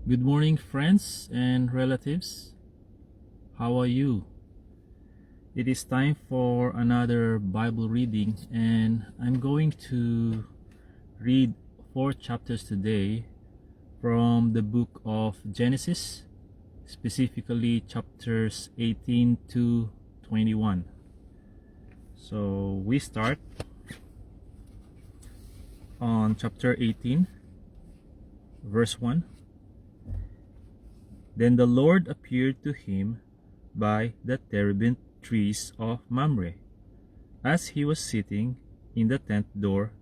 Good morning, friends and relatives. How are you? It is time for another Bible reading, and I'm going to read 4 chapters today from the book of Genesis, specifically chapters 18 to 21. So we start on chapter 18, verse 1. Then the Lord appeared to him by the terebinth trees of Mamre, as he was sitting in the tent door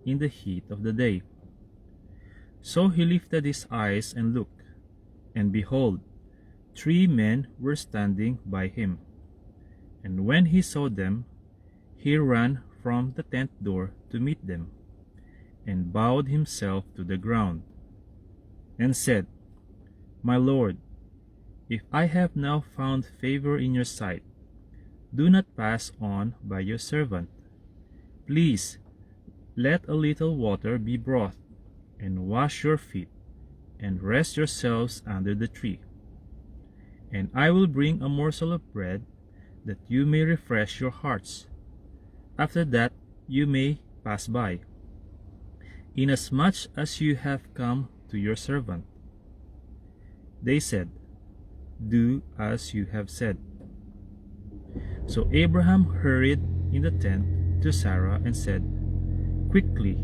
in the heat of the day. So he lifted his eyes and looked, and behold, 3 men were standing by him. And when he saw them, he ran from the tent door to meet them, and bowed himself to the ground, and said, My Lord, if I have now found favor in your sight, do not pass on by your servant. Please, let a little water be brought, and wash your feet, and rest yourselves under the tree. And I will bring a morsel of bread, that you may refresh your hearts. After that you may pass by, inasmuch as you have come to your servant. They said, Do as you have said. So Abraham hurried in the tent to Sarah and said, Quickly,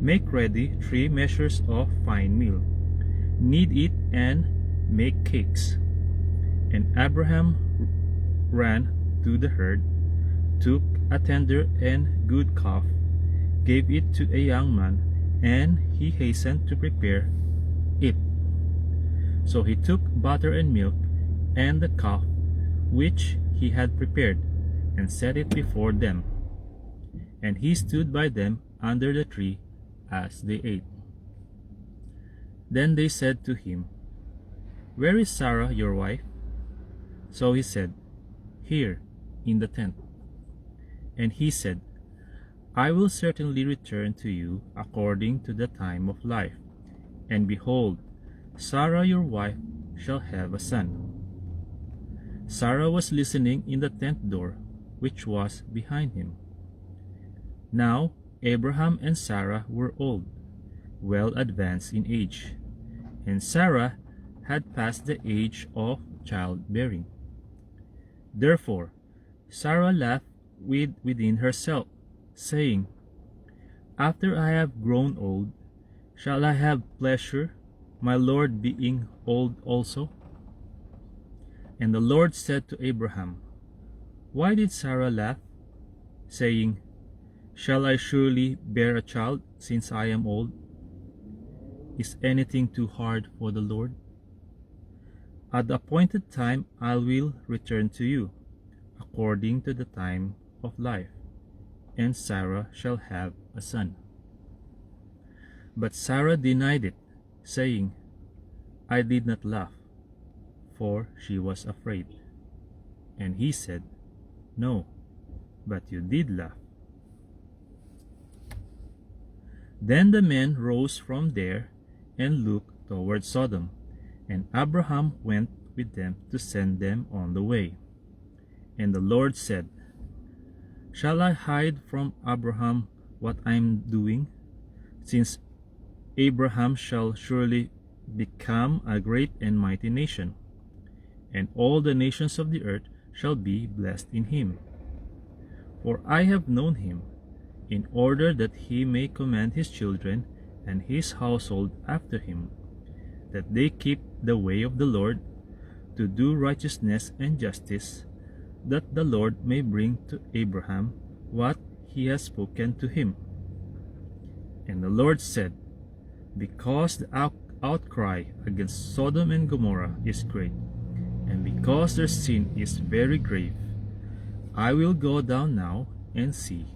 make ready 3 measures of fine meal. Knead it and make cakes. And Abraham ran to the herd, took a tender and good calf, gave it to a young man, and he hastened to prepare it. So he took butter and milk and the calf which he had prepared, and set it before them. And he stood by them under the tree as they ate. Then they said to him, Where is Sarah your wife? So he said, Here, in the tent. And he said, I will certainly return to you according to the time of life, and behold, Sarah your wife shall have a son. Sarah was listening in the tent door, which was behind him. Now Abraham and Sarah were old, well advanced in age, and Sarah had passed the age of childbearing. Therefore Sarah laughed within herself, saying, After I have grown old, shall I have pleasure, my Lord being old also? And the Lord said to Abraham, Why did Sarah laugh, saying, Shall I surely bear a child, since I am old? Is anything too hard for the Lord? At the appointed time I will return to you, according to the time of life, and Sarah shall have a son. But Sarah denied it, saying, I did not laugh, for she was afraid. And he said, No, but you did laugh. Then the men rose from there and looked toward Sodom, and Abraham went with them to send them on the way. And the Lord said, Shall I hide from Abraham what I am doing, since Abraham shall surely become a great and mighty nation, and all the nations of the earth shall be blessed in him? For I have known him, in order that he may command his children and his household after him, that they keep the way of the Lord, to do righteousness and justice, that the Lord may bring to Abraham what he has spoken to him. And the Lord said, Because the outcry against Sodom and Gomorrah is great, and because their sin is very grave, I will go down now and see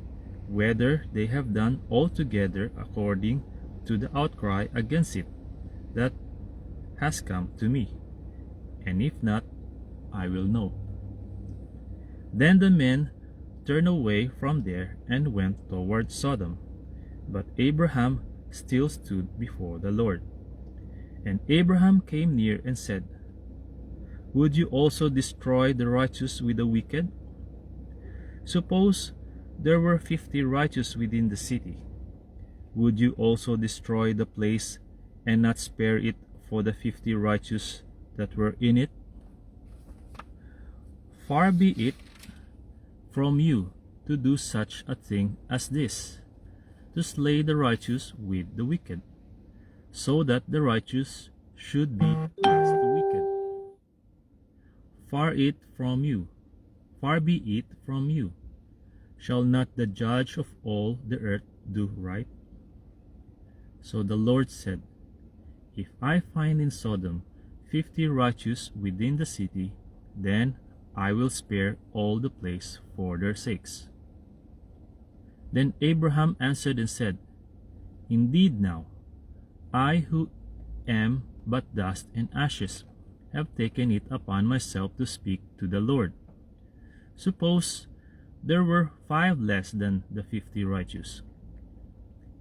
whether they have done altogether according to the outcry against it that has come to me, and if not, I will know. Then the men turned away from there and went toward Sodom, but Abraham still stood before the Lord. And Abraham came near and said, Would you also destroy the righteous with the wicked? Suppose there were 50 righteous within the city. Would you also destroy the place and not spare it for the 50 righteous that were in it? Far be it from you to do such a thing as this, to slay the righteous with the wicked, so that the righteous should be as the wicked. Far be it from you. Shall not the judge of all the earth do right? So the Lord said, If I find in Sodom 50 righteous within the city, then I will spare all the place for their sakes. Then Abraham answered and said, Indeed now, I who am but dust and ashes have taken it upon myself to speak to the Lord. Suppose there were 5 less than the 50 righteous.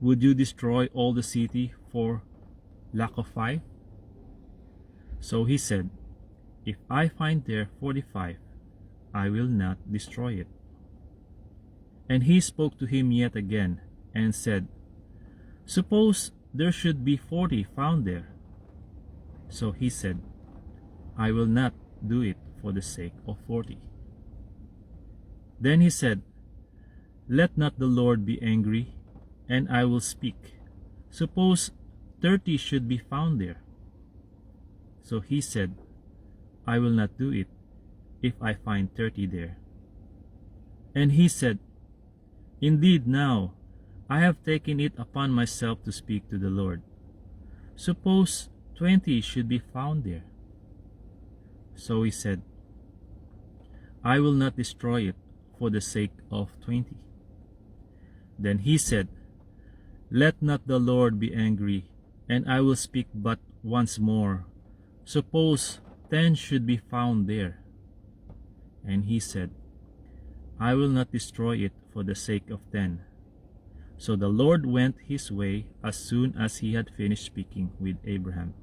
Would you destroy all the city for lack of 5? So he said, If I find there 45, I will not destroy it. And he spoke to him yet again, and said, Suppose there should be 40 found there. So he said, I will not do it for the sake of 40. Then he said, Let not the Lord be angry, and I will speak. Suppose 30 should be found there. So he said, I will not do it if I find 30 there. And he said, Indeed now, I have taken it upon myself to speak to the Lord. Suppose 20 should be found there. So he said, I will not destroy it for the sake of 20. Then he said, Let not the Lord be angry, and I will speak but once more. Suppose 10 should be found there. And he said, I will not destroy it for the sake of 10. So the Lord went his way as soon as he had finished speaking with Abraham,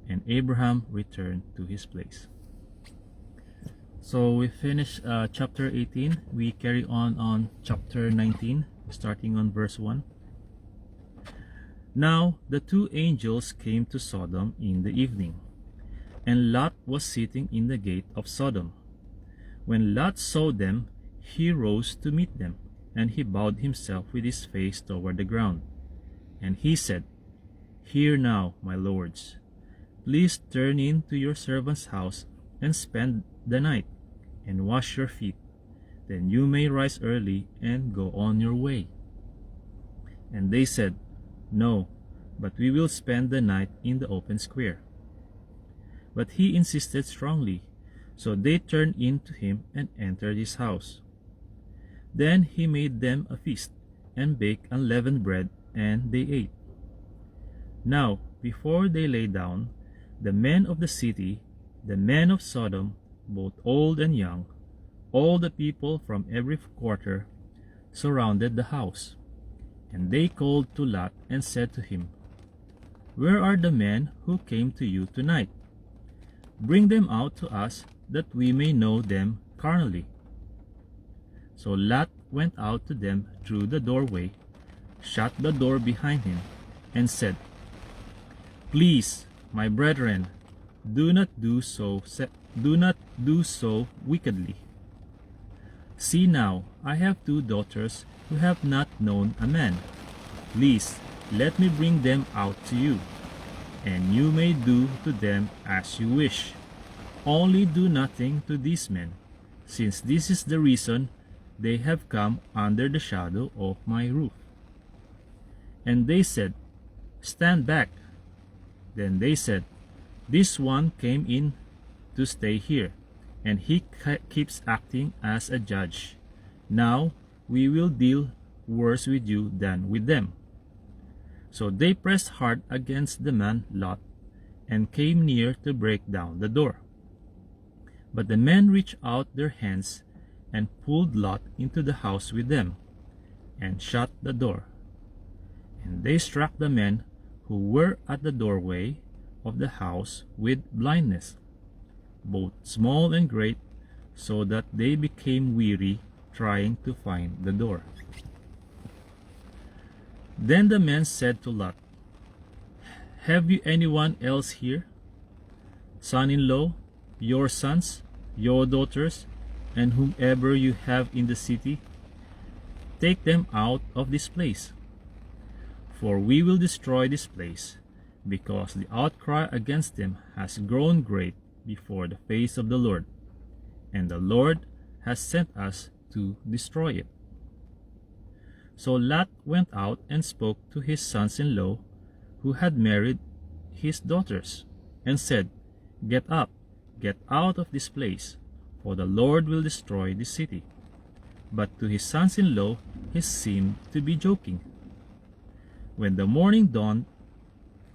and Abraham returned to his place. So we finish chapter 18. We carry on chapter 19, starting on verse 1. Now the 2 angels came to Sodom in the evening, and Lot was sitting in the gate of Sodom. When Lot saw them, he rose to meet them, and he bowed himself with his face toward the ground. And he said, Hear now, my lords, please turn in to your servant's house and spend the night, and wash your feet. Then you may rise early and go on your way. And they said, No, but we will spend the night in the open square. But he insisted strongly, so they turned in to him and entered his house. Then he made them a feast, and baked unleavened bread, and they ate. Now, before they lay down, the men of the city, the men of Sodom, both old and young, all the people from every quarter, surrounded the house. And they called to Lot and said to him, Where are the men who came to you tonight? Bring them out to us, that we may know them carnally. So Lot went out to them through the doorway, shut the door behind him, and said, Please, my brethren, do not do so wickedly. See now, I have 2 daughters who have not known a man. Please, let me bring them out to you, and you may do to them as you wish. Only do nothing to these men, since this is the reason they have come under the shadow of my roof. And they said, Stand back. Then they said, This one came in to stay here, and he keeps acting as a judge. Now we will deal worse with you than with them. So they pressed hard against the man Lot, and came near to break down the door. But the men reached out their hands and pulled Lot into the house with them, and shut the door. And they struck the men who were at the doorway, of the house with blindness, both small and great, so that they became weary trying to find the door. Then the men said to Lot, "Have you anyone else here? Son-in-law, your sons, your daughters, and whomever you have in the city? Take them out of this place. For we will destroy this place, because the outcry against them has grown great before the face of the Lord, and the Lord has sent us to destroy it." So Lot went out and spoke to his sons-in-law who had married his daughters, and said, "Get up, get out of this place, for the Lord will destroy this city." But to his sons-in-law he seemed to be joking. When the morning dawned,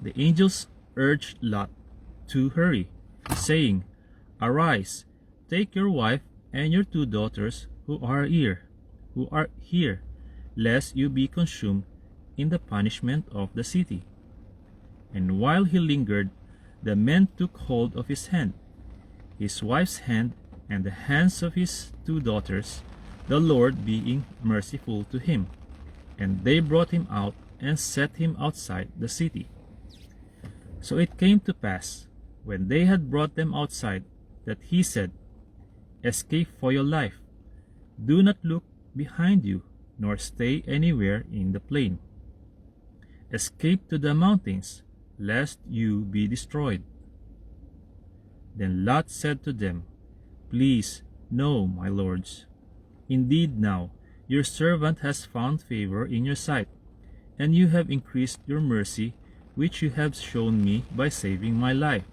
the angels urged Lot to hurry, saying, "Arise, take your wife and your 2 daughters who are here, lest you be consumed in the punishment of the city." And while he lingered, the men took hold of his hand, his wife's hand, and the hands of his 2 daughters, the Lord being merciful to him. And they brought him out and set him outside the city. So it came to pass, when they had brought them outside, that he said, "Escape for your life. Do not look behind you, nor stay anywhere in the plain. Escape to the mountains, lest you be destroyed." Then Lot said to them, "Please, no, my lords. Indeed now, your servant has found favor in your sight, and you have increased your mercy, which you have shown me by saving my life.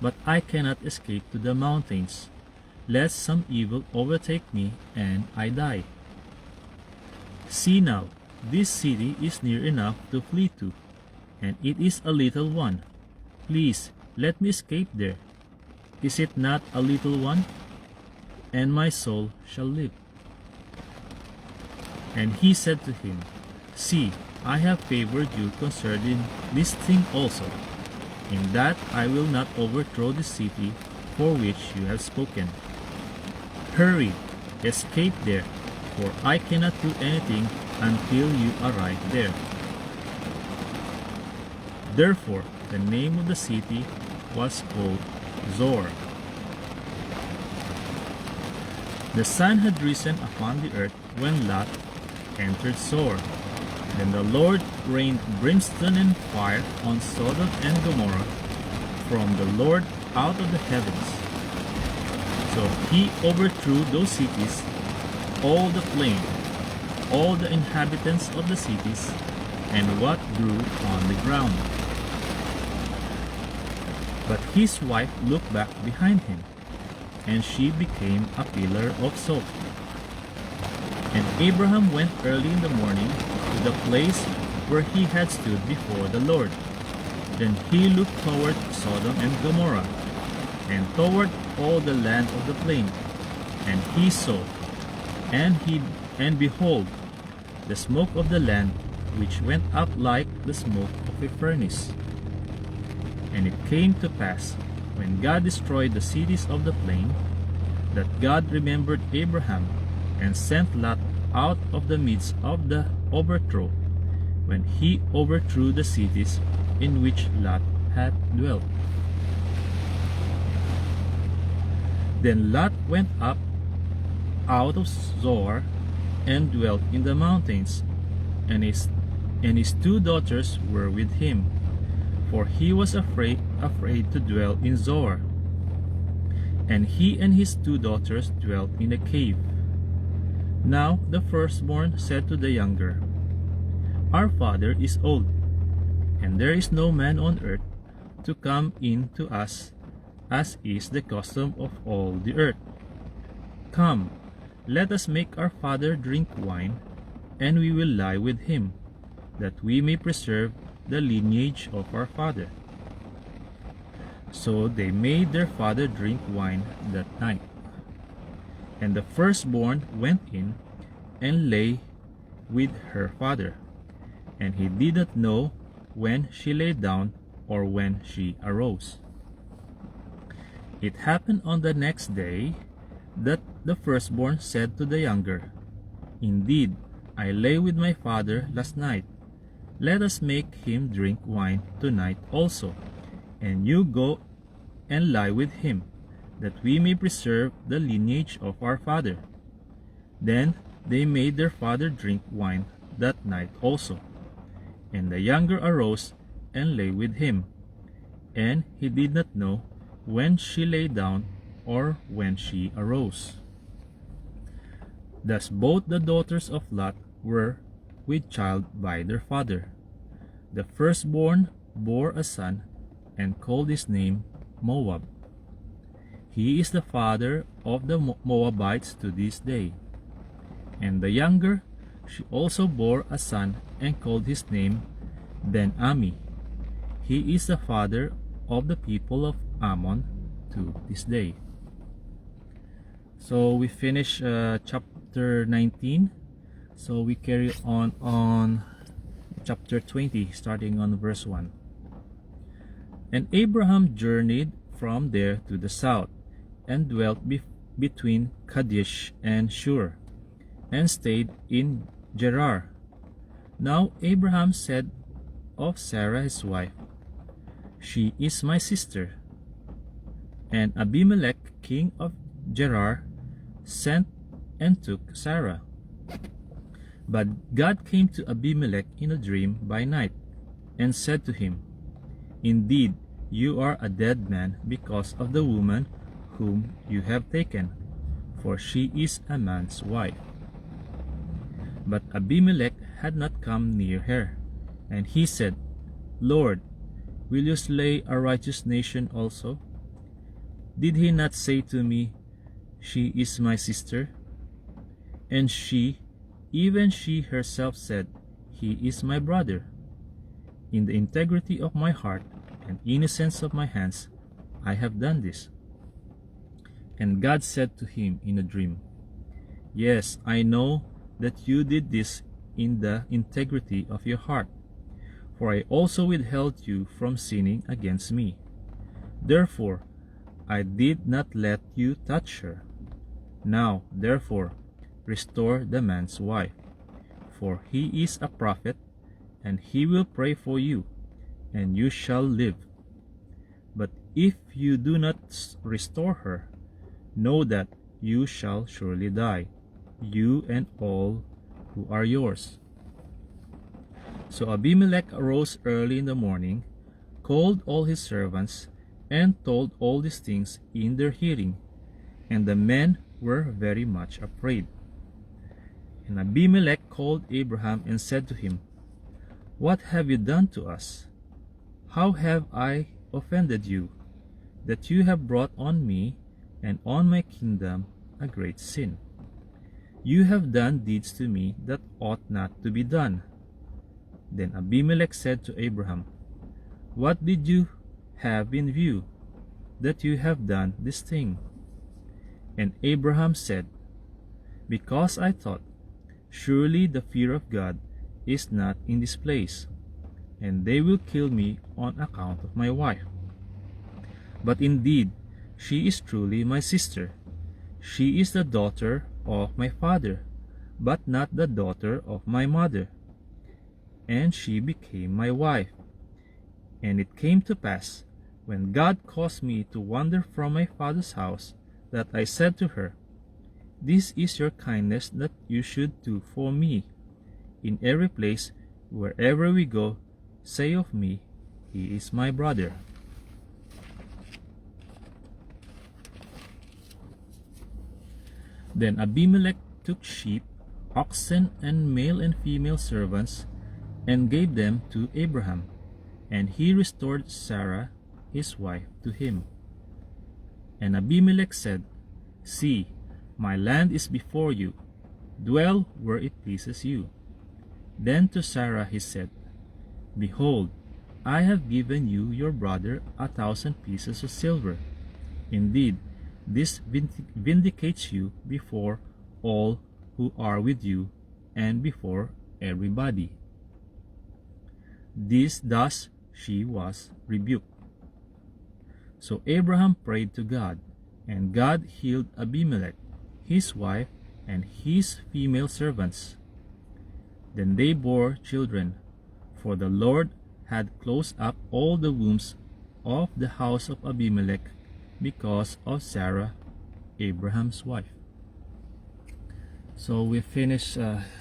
But I cannot escape to the mountains, lest some evil overtake me and I die. See now, this city is near enough to flee to, and it is a little one. Please, let me escape there. Is it not a little one? And my soul shall live." And he said to him, "See, I have favored you concerning this thing also, in that I will not overthrow the city for which you have spoken. Hurry, escape there, for I cannot do anything until you arrive there." Therefore, the name of the city was called Zoar. The sun had risen upon the earth when Lot entered Zoar. Then the Lord rained brimstone and fire on Sodom and Gomorrah from the Lord out of the heavens. So he overthrew those cities, all the plain, all the inhabitants of the cities, and what grew on the ground. But his wife looked back behind him, and she became a pillar of salt. And Abraham went early in the morning to the place where he had stood before the Lord. Then he looked toward Sodom and Gomorrah, and toward all the land of the plain, and he saw, and behold, the smoke of the land, which went up like the smoke of a furnace. And it came to pass, when God destroyed the cities of the plain, that God remembered Abraham, and sent Lot out of the midst of the overthrow, when he overthrew the cities in which Lot had dwelt. Then Lot went up out of Zoar, and dwelt in the mountains, and his 2 daughters were with him, for he was afraid to dwell in Zoar. And he and his 2 daughters dwelt in a cave. Now the firstborn said to the younger, "Our father is old, and there is no man on earth to come in to us, as is the custom of all the earth. Come, let us make our father drink wine, and we will lie with him, that we may preserve the lineage of our father." So they made their father drink wine that night. And the firstborn went in and lay with her father, and he did not know when she lay down or when she arose. It happened on the next day that the firstborn said to the younger, "Indeed, I lay with my father last night. Let us make him drink wine tonight also, and you go and lie with him, that we may preserve the lineage of our father." Then they made their father drink wine that night also. And the younger arose and lay with him, and he did not know when she lay down or when she arose. Thus both the daughters of Lot were with child by their father. The firstborn bore a son and called his name Moab. He is the father of the Moabites to this day. And the younger, she also bore a son and called his name Ben-Ami. He is the father of the people of Ammon to this day. So we finish chapter 19. So we carry on chapter 20, starting on verse 1. And Abraham journeyed from there to the south, and dwelt between Kadesh and Shur, and stayed in Gerar. Now Abraham said of Sarah his wife, "She is my sister." And Abimelech king of Gerar sent and took Sarah. But God came to Abimelech in a dream by night, and said to him, "Indeed, you are a dead man because of the woman whom you have taken, for she is a man's wife." But Abimelech had not come near her, and he said, "Lord, will you slay a righteous nation also? Did he not say to me, 'She is my sister'? And she, even she herself said, 'He is my brother.' In the integrity of my heart and innocence of my hands, I have done this." And God said to him in a dream, "Yes, I know that you did this in the integrity of your heart, for I also withheld you from sinning against me. Therefore, I did not let you touch her. Now, therefore, restore the man's wife, for he is a prophet, and he will pray for you, and you shall live. But if you do not restore her, know that you shall surely die, you and all who are yours." So Abimelech arose early in the morning, called all his servants, and told all these things in their hearing, and the men were very much afraid. And Abimelech called Abraham and said to him, "What have you done to us? How have I offended you, that you have brought on me and on my kingdom a great sin? You have done deeds to me that ought not to be done." Then Abimelech said to Abraham, "What did you have in view, that you have done this thing?" And Abraham said, "Because I thought, surely the fear of God is not in this place, and they will kill me on account of my wife. But indeed, she is truly my sister. She is the daughter of my father, but not the daughter of my mother. And she became my wife. And it came to pass, when God caused me to wander from my father's house, that I said to her, 'This is your kindness that you should do for me. In every place, wherever we go, say of me, he is my brother.'" Then Abimelech took sheep, oxen, and male and female servants, and gave them to Abraham, and he restored Sarah his wife to him. And Abimelech said, "See, my land is before you. Dwell where it pleases you." Then to Sarah he said, "Behold, I have given you your brother 1,000 pieces of silver. Indeed, this vindicates you before all who are with you, and before everybody. Thus she was rebuked. So Abraham prayed to God, and God healed Abimelech, his wife, and his female servants. Then they bore children, for the Lord had closed up all the wombs of the house of Abimelech because of Sarah, Abraham's wife. So we finish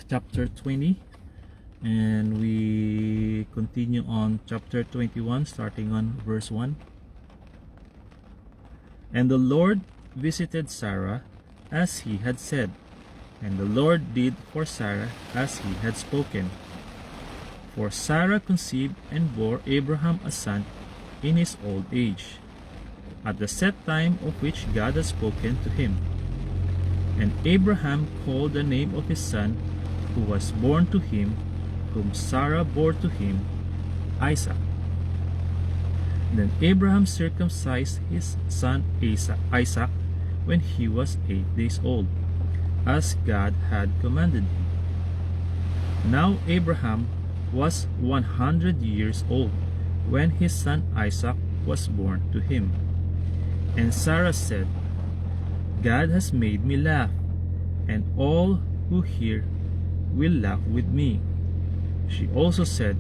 chapter 20, and we continue on chapter 21, starting on verse 1. And the Lord visited Sarah as he had said, and the Lord did for Sarah as he had spoken. For Sarah conceived and bore Abraham a son in his old age, at the set time of which God had spoken to him. And Abraham called the name of his son, who was born to him, whom Sarah bore to him, Isaac. Then Abraham circumcised his son Isaac when he was 8 days old, as God had commanded him. Now Abraham was 100 years old when his son Isaac was born to him. And Sarah said, God has made me laugh, and all who hear will laugh with me. She also said,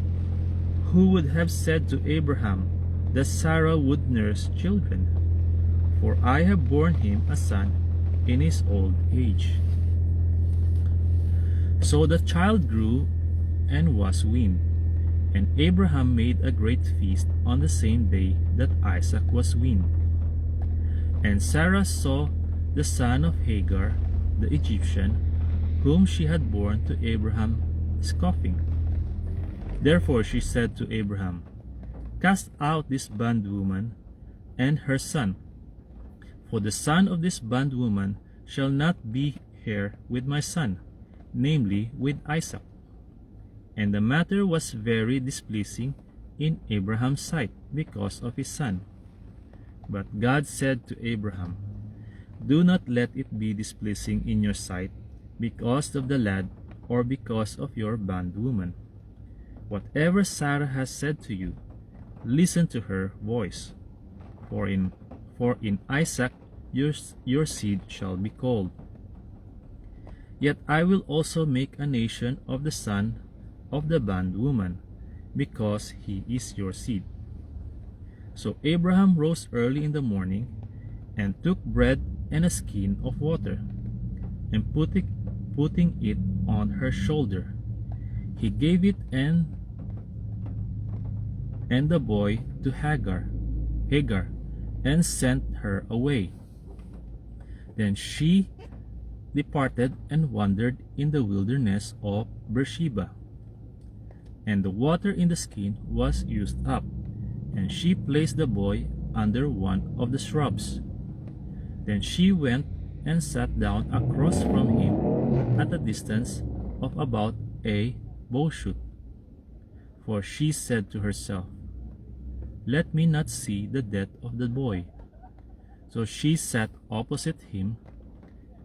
who would have said to Abraham that Sarah would nurse children? For I have borne him a son in his old age. So the child grew and was weaned, and Abraham made a great feast on the same day that Isaac was weaned. And Sarah saw the son of Hagar, the Egyptian, whom she had borne to Abraham, scoffing. Therefore she said to Abraham, cast out this bondwoman and her son, for the son of this bondwoman shall not be heir with my son, namely with Isaac. And the matter was very displeasing in Abraham's sight because of his son. But God said to Abraham, do not let it be displeasing in your sight because of the lad or because of your bondwoman. Whatever Sarah has said to you, listen to her voice. For in Isaac your seed shall be called. Yet I will also make a nation of the son of the bondwoman, because he is your seed. So Abraham rose early in the morning, and took bread and a skin of water, and putting it on her shoulder, he gave it and the boy to Hagar, and sent her away. Then she departed and wandered in the wilderness of Beersheba. And the water in the skin was used up, and she placed the boy under one of the shrubs. Then she went and sat down across from him at a distance of about a bowshot. For she said to herself, let me not see the death of the boy. So she sat opposite him,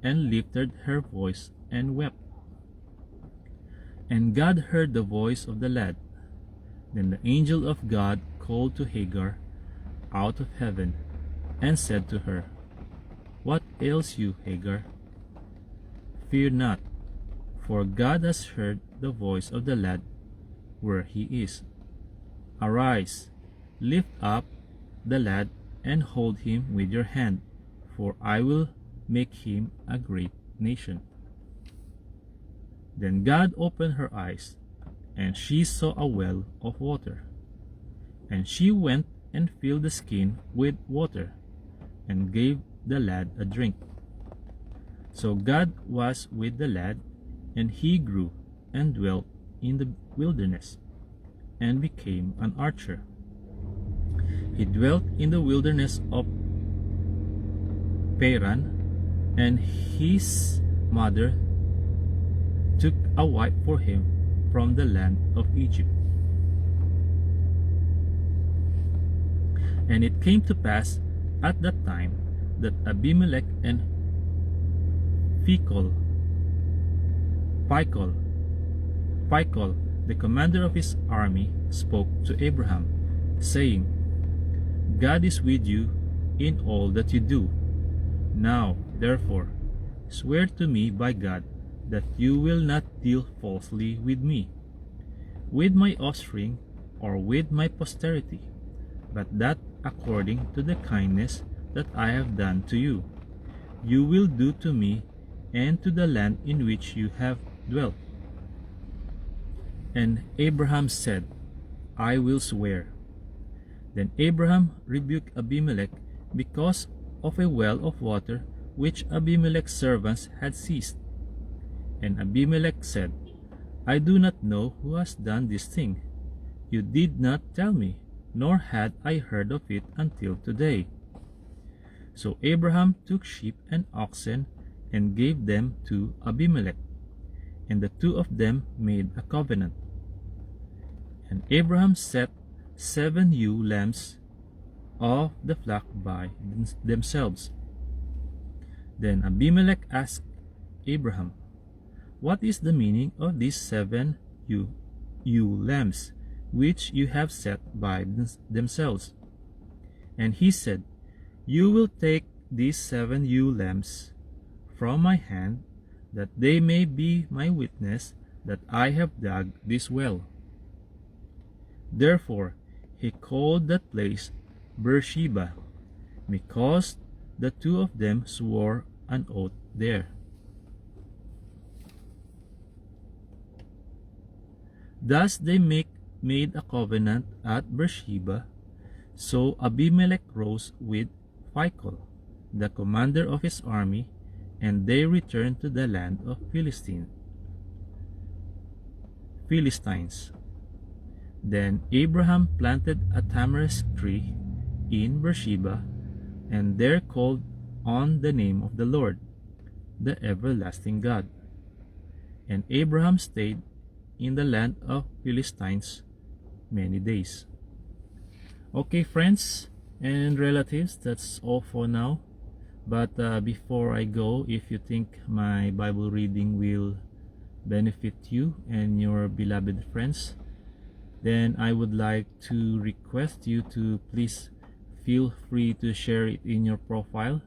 and lifted her voice and wept. And God heard the voice of the lad. Then the angel of God called to Hagar out of heaven, and said to her, what ails you, Hagar? Fear not, for God has heard the voice of the lad where he is. Arise, lift up the lad, and hold him with your hand, for I will make him a great nation. Then God opened her eyes, and she saw a well of water. And she went and filled the skin with water, and gave the lad a drink. So God was with the lad, and he grew and dwelt in the wilderness, and became an archer. He dwelt in the wilderness of Paran, and his mother took a wife for him from the land of Egypt. And it came to pass at that time that Abimelech and Phicol, the commander of his army, spoke to Abraham, saying, God is with you in all that you do. Now, therefore, swear to me by God that you will not deal falsely with me, with my offspring, or with my posterity, but that according to the kindness that I have done to you, you will do to me and to the land in which you have dwelt. And Abraham said, I will swear. Then Abraham rebuked Abimelech because of a well of water which Abimelech's servants had seized. And Abimelech said, I do not know who has done this thing. You did not tell me, nor had I heard of it until today. So Abraham took sheep and oxen and gave them to Abimelech, and the two of them made a covenant. And Abraham set 7 ewe lambs of the flock by themselves. Then Abimelech asked Abraham, what is the meaning of these 7 ewe lambs which you have set by themselves? And he said, you will take these 7 ewe lambs from my hand, that they may be my witness that I have dug this well. Therefore he called that place Beersheba, because the two of them swore an oath there. Thus they made a covenant at Beersheba. So Abimelech rose with Phicol, the commander of his army, and they returned to the land of Philistines. Then Abraham planted a tamarisk tree in Beersheba, and there called on the name of the Lord, the everlasting God. And Abraham stayed in the land of Philistines many days. Okay, friends and relatives, that's all for now. But before I go, if you think my Bible reading will benefit you and your beloved friends, then I would like to request you to please feel free to share it in your profile.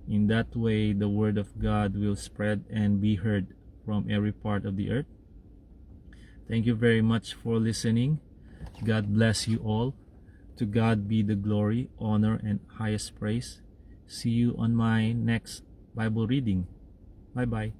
In that way, the word of God will spread and be heard from every part of the earth. Thank you very much for listening. God bless you all. To God be the glory, honor, and highest praise. See you on my next Bible reading. Bye-bye.